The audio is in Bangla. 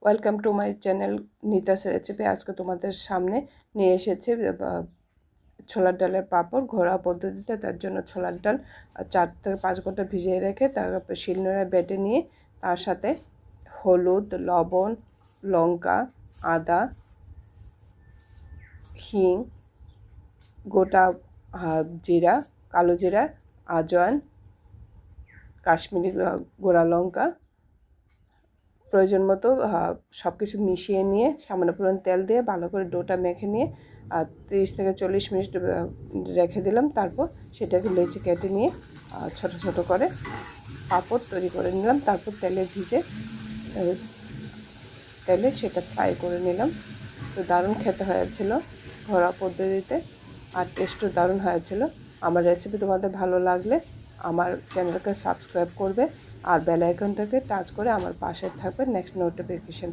Welcome to my channel Nita's recipe. আজকে তোমাদের সামনে নিয়ে এসেছি ছোলার ডালের পাঁপড় ঘরোয়া পদ্ধতিতে। তার জন্য ছোলার ডাল 4 থেকে 5 ঘন্টা ভিজিয়ে রেখে তারপর শিলনোড়ায় বেটে নিয়ে তার সাথে হলুদ, লবণ, লঙ্কা, আদা, হিং, গোটা জিরা, কালো জিরা, আজওয়ান, কাশ্মীরি গোড়া লঙ্কা, প্রয়োজন মতো সব কিছু মিশিয়ে নিয়ে সামান্য পরিমাণ তেল দিয়ে ভালো করে ডোটা মেখে নিয়ে 30 থেকে 40 মিনিট রেখে দিলাম। তারপর সেটাকে লেচি কেটে নিয়ে ছোট ছোট করে পাঁপড় তৈরি করে নিলাম। তারপর তেলে সেটা ফ্রাই করে নিলাম। তো দারুণ খেতে হয়েছিল ঘরোয়া পদ্ধতিতে, আর টেস্টও দারুণ হয়েছিল। আমার রেসিপি তোমাদের ভালো লাগলে আমার চ্যানেলকে সাবস্ক্রাইব করবে আর বেল আইকনটাকে টাচ করে আমার পাশে থাকবে নেক্সট নোটিফিকেশন